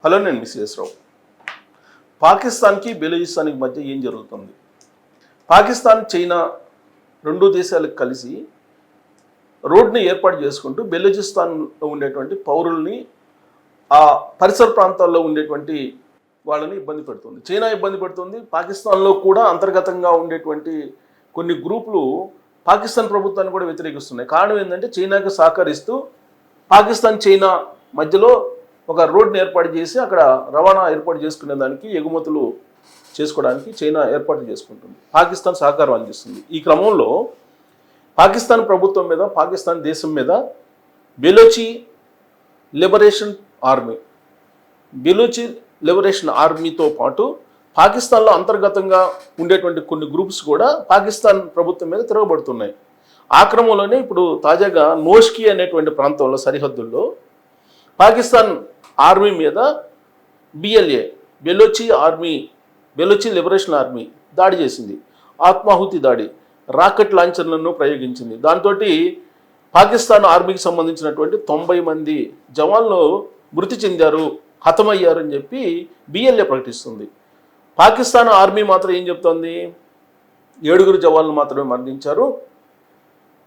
Hello, నేను మిస్ఎస్ రావు. పాకిస్తాన్కి బెలూచిస్తాన్కి మధ్య ఏం జరుగుతుంది? పాకిస్తాన్, చైనా రెండు దేశాలకు కలిసి రోడ్ని ఏర్పాటు చేసుకుంటూ బెలూచిస్తాన్లో ఉండేటువంటి పౌరుల్ని, ఆ పరిసర ప్రాంతాల్లో ఉండేటువంటి వాళ్ళని ఇబ్బంది పెడుతుంది. చైనా ఇబ్బంది పెడుతుంది. పాకిస్తాన్లో కూడా అంతర్గతంగా ఉండేటువంటి కొన్ని గ్రూపులు పాకిస్తాన్ ప్రభుత్వాన్ని కూడా వ్యతిరేకిస్తున్నాయి. కారణం ఏంటంటే, చైనాకి సహకరిస్తూ పాకిస్తాన్, చైనా మధ్యలో ఒక రోడ్ని ఏర్పాటు చేసి అక్కడ రవాణా ఏర్పాటు చేసుకునే దానికి, ఎగుమతులు చేసుకోవడానికి చైనా ఏర్పాటు చేసుకుంటుంది. పాకిస్తాన్ సహకారం అందిస్తుంది. ఈ క్రమంలో పాకిస్తాన్ ప్రభుత్వం మీద, పాకిస్తాన్ దేశం మీద బెలోచి లిబరేషన్ ఆర్మీతో పాటు పాకిస్తాన్లో అంతర్గతంగా ఉండేటువంటి కొన్ని గ్రూప్స్ కూడా పాకిస్తాన్ ప్రభుత్వం మీద తిరగబడుతున్నాయి. ఆ క్రమంలోనే ఇప్పుడు తాజాగా నోష్కి అనేటువంటి ప్రాంతంలో, సరిహద్దుల్లో పాకిస్తాన్ ఆర్మీ మీద బెలోచి లిబరేషన్ ఆర్మీ దాడి చేసింది. ఆత్మాహుతి దాడి, రాకెట్ లాంచర్లను ప్రయోగించింది. దాంతో పాకిస్తాన్ ఆర్మీకి సంబంధించినటువంటి 90 మంది జవాన్లు మృతి చెందారు, హతమయ్యారు అని చెప్పి బిఎల్ఏ ప్రకటిస్తుంది. పాకిస్తాన్ ఆర్మీ మాత్రం ఏం చెప్తోంది? 7 జవాన్లు మాత్రమే మరణించారు,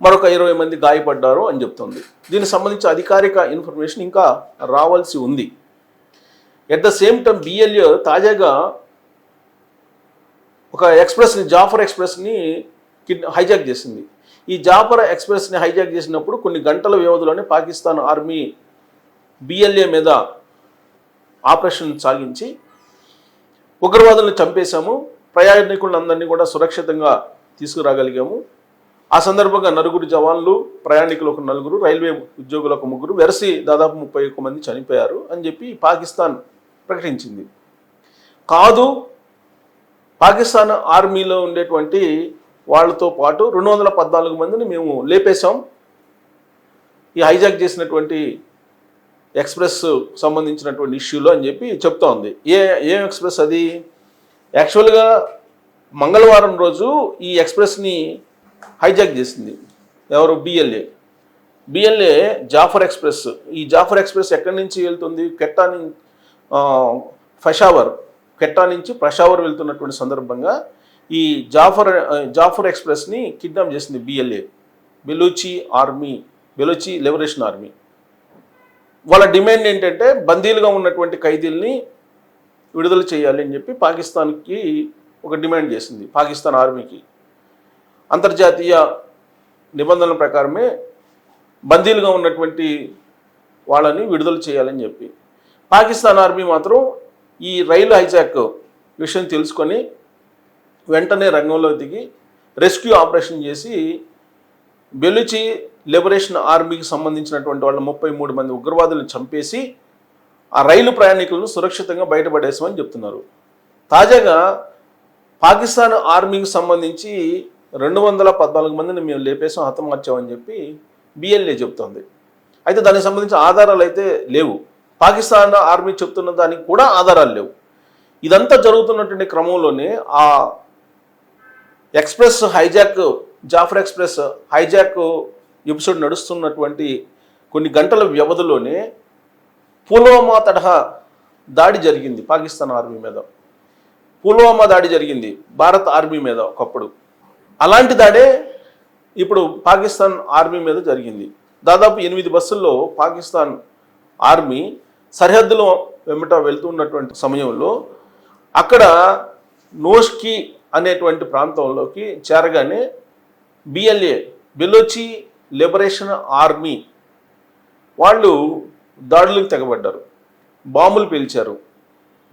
మరొక 20 మంది గాయపడ్డారు అని చెప్తుంది. దీనికి సంబంధించి అధికారిక ఇన్ఫర్మేషన్ ఇంకా రావాల్సి ఉంది. At the same time BLA తాజాగా ఒక ఎక్స్ప్రెస్ని, జాఫర్ ఎక్స్ప్రెస్ని హైజాక్ చేసింది. ఈ జాఫర్ ఎక్స్ప్రెస్ని హైజాక్ చేసినప్పుడు కొన్ని గంటల వ్యవధిలోనే పాకిస్తాన్ ఆర్మీ బిఎల్ఏ మీద ఆపరేషన్ సాగించి ఉగ్రవాదులను చంపేశాము, ప్రయాణికులందరినీ కూడా సురక్షితంగా తీసుకురాగలిగాము. ఆ సందర్భంగా 9 జవాన్లు, ప్రయాణికులు ఒక 4, రైల్వే ఉద్యోగులు ఒక 3, వెరసి దాదాపు 31 మంది చనిపోయారు అని చెప్పి పాకిస్తాన్ ప్రకటించింది. కాదు, పాకిస్తాన్ ఆర్మీలో ఉండేటువంటి వాళ్ళతో పాటు 214 మందిని మేము లేపేశాం ఈ హైజాక్ చేసినటువంటి ఎక్స్ప్రెస్ సంబంధించినటువంటి ఇష్యూలో అని చెప్పి చెప్తోంది. ఏం ఎక్స్ప్రెస్ అది? యాక్చువల్గా మంగళవారం రోజు ఈ ఎక్స్ప్రెస్ని హైజాక్ చేసింది ఎవరు? BLA Jaffar express. ఈ జాఫర్ ఎక్స్ప్రెస్ ఎక్కడి నుంచి వెళ్తుంది? కెట్టా నుంచి పెషావర్ వెళ్తున్నటువంటి సందర్భంగా ఈ జాఫర్ ఎక్స్ప్రెస్ని కిడ్నాప్ చేసింది బెలోచి లిబరేషన్ ఆర్మీ. వాళ్ళ డిమాండ్ ఏంటంటే, బందీలుగా ఉన్నటువంటి ఖైదీల్ని విడుదల చేయాలి అని చెప్పి పాకిస్తాన్కి ఒక డిమాండ్ చేసింది. పాకిస్తాన్ ఆర్మీకి అంతర్జాతీయ నిబంధనల ప్రకారమే బందీలుగా ఉన్నటువంటి వాళ్ళని విడుదల చేయాలని చెప్పి. పాకిస్తాన్ ఆర్మీ మాత్రం ఈ రైలు హైజాక్ విషయం తెలుసుకొని వెంటనే రంగంలో దిగి రెస్క్యూ ఆపరేషన్ చేసి బెలూచి లిబరేషన్ ఆర్మీకి సంబంధించినటువంటి వాళ్ళ 33 మంది ఉగ్రవాదులను చంపేసి ఆ రైలు ప్రయాణికులను సురక్షితంగా బయటపడేసామని చెప్తున్నారు. తాజాగా పాకిస్తాన్ ఆర్మీకి సంబంధించి 214 మందిని మేము లేపేసాం, హతమార్చామని చెప్పి బిఎల్ఏ చెప్తోంది. అయితే దానికి సంబంధించిన ఆధారాలు అయితే లేవు. పాకిస్తాన్ ఆర్మీ చెప్తున్న దానికి కూడా ఆధారాలు లేవు. ఇదంతా జరుగుతున్నటువంటి క్రమంలోనే ఆ express hijack, Jaffar express hijack episode నడుస్తున్నటువంటి కొన్ని గంటల వ్యవధిలోనే పుల్వామా తరహా దాడి జరిగింది పాకిస్తాన్ ఆర్మీ మీద. పుల్వామా దాడి జరిగింది భారత్ ఆర్మీ మీద ఒకప్పుడు. అలాంటి దాడే ఇప్పుడు పాకిస్తాన్ ఆర్మీ మీద జరిగింది. దాదాపు 8 బస్సుల్లో పాకిస్తాన్ ఆర్మీ సరిహద్దులో వెంబట వెళ్తున్నటువంటి సమయంలో అక్కడ నోష్కి అనేటువంటి ప్రాంతంలోకి చేరగానే బెలోచి లిబరేషన్ ఆర్మీ వాళ్ళు దాడులకు తెగబడ్డారు, బాంబులు పేల్చారు,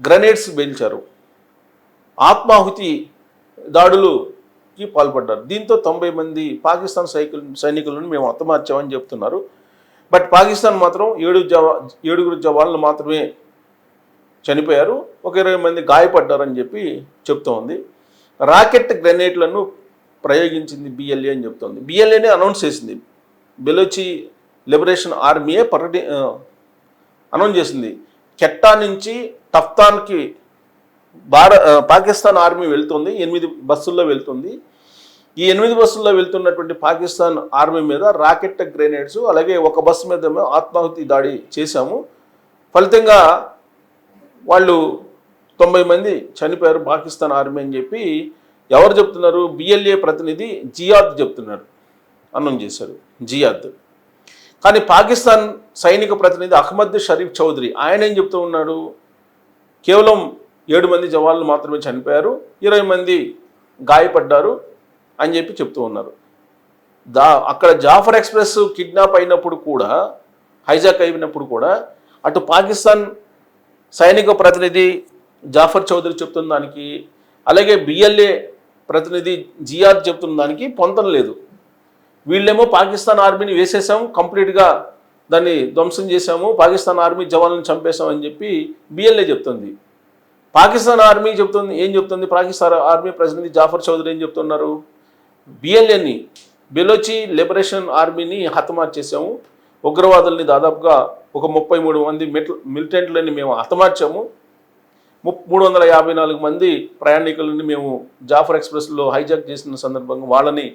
గ్రెనేడ్స్ పేల్చారు, ఆత్మాహుతి దాడులుకి పాల్పడ్డారు. దీంతో 90 మంది పాకిస్తాన్ సైనికులను మేము హతమార్చామని చెప్తున్నారు. బట్ పాకిస్తాన్ మాత్రం 7 జవాన్లు మాత్రమే చనిపోయారు, ఒక 20 మంది గాయపడ్డారని చెప్పి చెప్తోంది. రాకెట్ గ్రెనేడ్లను ప్రయోగించింది బిఎల్ఏ అని చెప్తోంది. బిఎల్ఏనే అనౌన్స్ చేసింది, బెలోచి లిబరేషన్ ఆర్మీయే అనౌన్స్ చేసింది. కెట్టా నుంచి టఫ్తాన్కి పాకిస్తాన్ ఆర్మీ వెళ్తుంది, 8 బస్సుల్లో వెళ్తుంది. ఈ 8 బస్సుల్లో వెళ్తున్నటువంటి పాకిస్తాన్ ఆర్మీ మీద రాకెట్ గ్రెనేడ్స్, అలాగే ఒక బస్సు మీద ఆత్మాహుతి దాడి చేశాము. ఫలితంగా వాళ్ళు 90 మంది చనిపోయారు పాకిస్తాన్ ఆర్మీ అని చెప్పి ఎవరు చెప్తున్నారు? బిఎల్ఏ ప్రతినిధి జియాద్ చెప్తున్నారు, అనౌన్స్ చేశారు జియాద్. కానీ పాకిస్తాన్ సైనిక ప్రతినిధి అహ్మద్ షరీఫ్ చౌదరి ఆయన ఏం చెప్తూ ఉన్నాడు? కేవలం 7 మంది జవాన్లు మాత్రమే చనిపోయారు, 20 మంది గాయపడ్డారు అని చెప్పి చెప్తూ ఉన్నారు. అక్కడ జాఫర్ ఎక్స్ప్రెస్ కిడ్నాప్ అయినప్పుడు కూడా, హైజాక్ అయినప్పుడు కూడా అటు పాకిస్తాన్ సైనిక ప్రతినిధి జాఫర్ చౌదరి చెప్తున్న దానికి, అలాగే బిఎల్ఏ ప్రతినిధి జియాద్ చెప్తున్న దానికి పొంతం లేదు. వీళ్ళేమో పాకిస్తాన్ ఆర్మీని వేసేసాము, కంప్లీట్గా దాన్ని ధ్వంసం చేశాము, పాకిస్తాన్ ఆర్మీ జవాన్లను చంపేశాం అని చెప్పి బిఎల్ఏ చెప్తుంది. పాకిస్తాన్ ఆర్మీ చెప్తుంది ఏం చెప్తుంది? పాకిస్తాన్ ఆర్మీ ప్రతినిధి జాఫర్ చౌదరి ఏం చెప్తున్నారు? బిఎల్ఏని, బెలోచి లిబరేషన్ ఆర్మీని హతమార్చేసాము, ఉగ్రవాదుల్ని దాదాపుగా ఒక 33 మంది మిలిటెంట్లని మేము హతమార్చాము, 354 మంది ప్రయాణికులని మేము జాఫర్ ఎక్స్ప్రెస్లో హైజాక్ చేసిన సందర్భంగా వాళ్ళని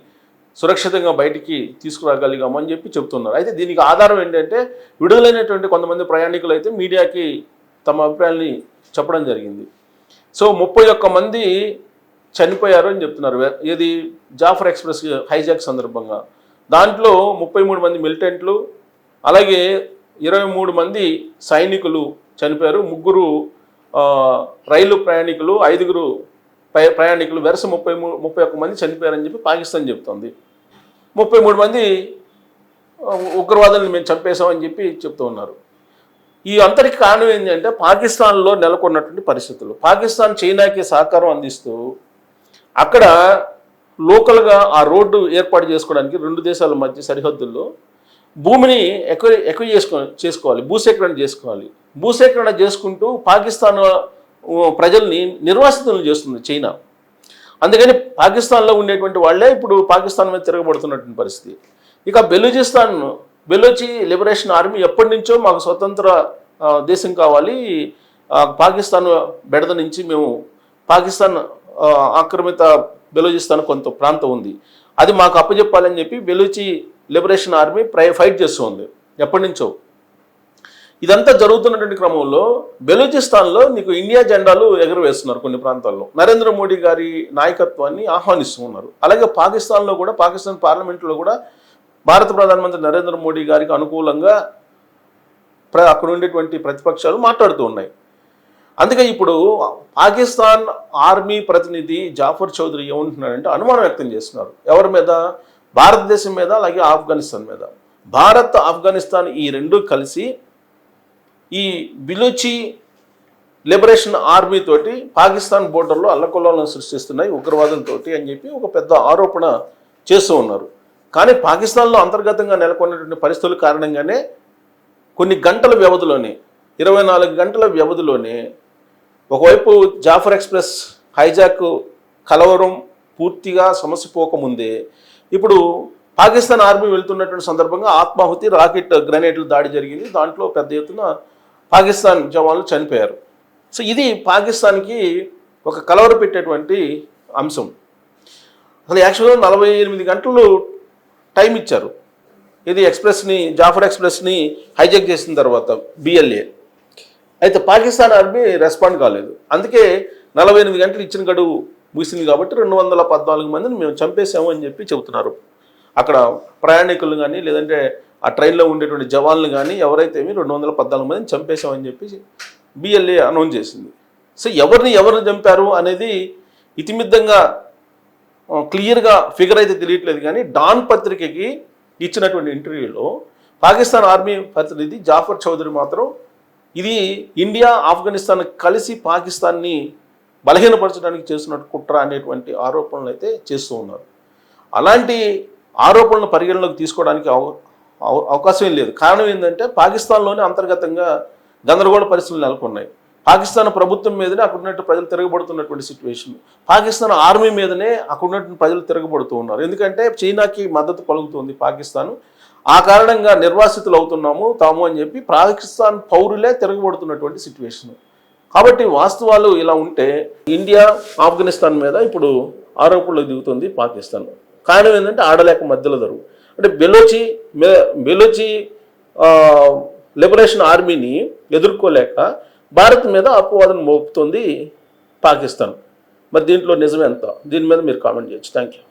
సురక్షితంగా బయటికి తీసుకురాగలిగాము అని చెప్పి చెప్తున్నారు. అయితే దీనికి ఆధారం ఏంటంటే విడుదలైనటువంటి కొంతమంది ప్రయాణికులు అయితే మీడియాకి తమ అభిప్రాయాన్ని చెప్పడం జరిగింది. సో 31 మంది చనిపోయారు అని చెప్తున్నారు. ఇది జాఫర్ ఎక్స్ప్రెస్ హైజాక్ సందర్భంగా. దాంట్లో 33 మంది మిలిటెంట్లు, అలాగే 23 మంది సైనికులు చనిపోయారు, 3 రైలు ప్రయాణికులు, 5 ప్రయాణికులు, వెరస 31 మంది చనిపోయారని చెప్పి పాకిస్తాన్ చెప్తోంది. 33 మంది ఉగ్రవాదులను మేము చంపేశామని చెప్పి చెప్తూ ఉన్నారు. ఈ అంతరికి కారణం ఏంటంటే పాకిస్తాన్లో నెలకొన్నటువంటి పరిస్థితులు. పాకిస్తాన్ చైనాకి సహకారం అందిస్తూ అక్కడ లోకల్గా ఆ రోడ్డు ఏర్పాటు చేసుకోవడానికి 2 దేశాల మధ్య సరిహద్దుల్లో భూమిని ఎక్కువ చేసుకోవాలి, భూసేకరణ చేసుకోవాలి. భూసేకరణ చేసుకుంటూ పాకిస్తాన్ ప్రజల్ని నిర్వాసితులను చేస్తుంది చైనా. అందుకని పాకిస్తాన్లో ఉండేటువంటి వాళ్ళే ఇప్పుడు పాకిస్తాన్ మీద తిరగబడుతున్నటువంటి పరిస్థితి. ఇక బెలోచి లిబరేషన్ ఆర్మీ ఎప్పటి నుంచో మాకు స్వతంత్ర దేశం కావాలి, పాకిస్తాన్ బెడద నుంచి మేము, పాకిస్తాన్ ఆక్రమిత బెలోచిస్తాన్ కొంత ప్రాంతం ఉంది, అది మాకు అప్పచెప్పాలని చెప్పి బెలోచి లిబరేషన్ ఆర్మీ ఫైట్ చేస్తుంది ఎప్పటి నుంచో. ఇదంతా జరుగుతున్నటువంటి క్రమంలో బెలూచిస్తాన్లో నీకు ఇండియా జెండాలు ఎగురవేస్తున్నారు కొన్ని ప్రాంతాల్లో. నరేంద్ర మోడీ గారి నాయకత్వాన్ని ఆహ్వానిస్తూ ఉన్నారు. అలాగే పాకిస్తాన్లో కూడా, పాకిస్తాన్ పార్లమెంట్లో కూడా భారత ప్రధానమంత్రి నరేంద్ర మోడీ గారికి అనుకూలంగా అక్కడ ఉండేటువంటి ప్రతిపక్షాలు మాట్లాడుతూ ఉన్నాయి. అందుకే ఇప్పుడు పాకిస్తాన్ ఆర్మీ ప్రతినిధి జాఫర్ చౌదరి ఏమంటున్నాడంటే అనుమానం వ్యక్తం చేస్తున్నారు. ఎవరి మీద? భారతదేశం మీద, అలాగే ఆఫ్ఘనిస్తాన్ మీద. భారత్, ఆఫ్ఘనిస్తాన్ ఈ రెండు కలిసి ఈ బెలోచి లిబరేషన్ ఆర్మీ తోటి పాకిస్తాన్ బోర్డర్లో అల్లకొల్లాలను సృష్టిస్తున్నాయి ఉగ్రవాదులతోటి అని చెప్పి ఒక పెద్ద ఆరోపణ చేస్తూ ఉన్నారు. కానీ పాకిస్తాన్లో అంతర్గతంగా నెలకొన్నటువంటి పరిస్థితుల కారణంగానే కొన్ని గంటల వ్యవధిలోనే, 24 గంటల వ్యవధిలోనే ఒకవైపు జాఫర్ ఎక్స్ప్రెస్ హైజాక్ కలవరం పూర్తిగా సమస్య పోకముందే ఇప్పుడు పాకిస్తాన్ ఆర్మీ వెళ్తున్నటువంటి సందర్భంగా ఆత్మాహుతి రాకెట్ గ్రెనేడ్లు దాడి జరిగింది. దాంట్లో పెద్ద ఎత్తున పాకిస్తాన్ జవాన్లు చనిపోయారు. సో ఇది పాకిస్తాన్కి ఒక కలవర పెట్టేటువంటి అంశం. అసలు యాక్చువల్గా 48 గంటలు టైం ఇచ్చారు ఇది ఎక్స్ప్రెస్ని, జాఫర్ ఎక్స్ప్రెస్ని హైజాక్ చేసిన తర్వాత బిఎల్ఏ. అయితే పాకిస్తాన్ ఆర్మీ రెస్పాండ్ కాలేదు. అందుకే 48 గంటలు ఇచ్చిన గడువు ముగిసింది కాబట్టి 214 మందిని మేము చంపేశాము అని చెప్పి చెబుతున్నారు. అక్కడ ప్రయాణికులు కానీ, లేదంటే ఆ ట్రైన్లో ఉండేటువంటి జవాన్లు కానీ ఎవరైతే 214 మందిని చంపేశామని చెప్పి బిఎల్ఏ అనౌన్స్ చేసింది. సో ఎవరిని చంపారు అనేది ఇతిమిద్దంగా క్లియర్గా ఫిగర్ అయితే తెలియట్లేదు. కానీ డాన్ పత్రికకి ఇచ్చినటువంటి ఇంటర్వ్యూలో పాకిస్తాన్ ఆర్మీ ప్రతినిధి జాఫర్ చౌదరి మాత్రం ఇది ఇండియా, ఆఫ్ఘనిస్తాన్ కలిసి పాకిస్తాన్ని బలహీనపరచడానికి చేస్తున్నట్టు కుట్ర అనేటువంటి ఆరోపణలు అయితే చేస్తూ ఉన్నారు. అలాంటి ఆరోపణలను పరిగణలోకి తీసుకోవడానికి అవకాశం లేదు. కారణం ఏంటంటే పాకిస్తాన్లోనే అంతర్గతంగా గందరగోళ పరిస్థితులు నెలకొన్నాయి. పాకిస్తాన్ ప్రభుత్వం మీదనే అక్కడ ఉన్నట్టు ప్రజలు తిరగబడుతున్నటువంటి సిచ్యువేషన్, పాకిస్తాన్ ఆర్మీ మీదనే అక్కడ ఉన్నటువంటి ప్రజలు తిరగబడుతూ ఉన్నారు. ఎందుకంటే చైనాకి మద్దతు పలుకుతుంది పాకిస్తాన్. ఆ కారణంగా నిర్వాసితులు అవుతున్నాము తాము అని చెప్పి పాకిస్తాన్ పౌరులే తిరగబడుతున్నటువంటి సిచ్యువేషన్. కాబట్టి వాస్తవాలు ఇలా ఉంటే ఇండియా, ఆఫ్ఘనిస్తాన్ మీద ఇప్పుడు ఆరోపణలు దిగుతుంది పాకిస్తాన్. కారణం ఏంటంటే ఆడలేక మధ్యలో జరుగు అంటే బెలోచి లిబరేషన్ ఆర్మీని ఎదుర్కోలేక భారత్ మీద అపవాదం మోపుతోంది పాకిస్తాన్. మరి దీంట్లో నిజం ఎంత? దీని మీద మీరు కామెంట్ చేయొచ్చు. Thank you.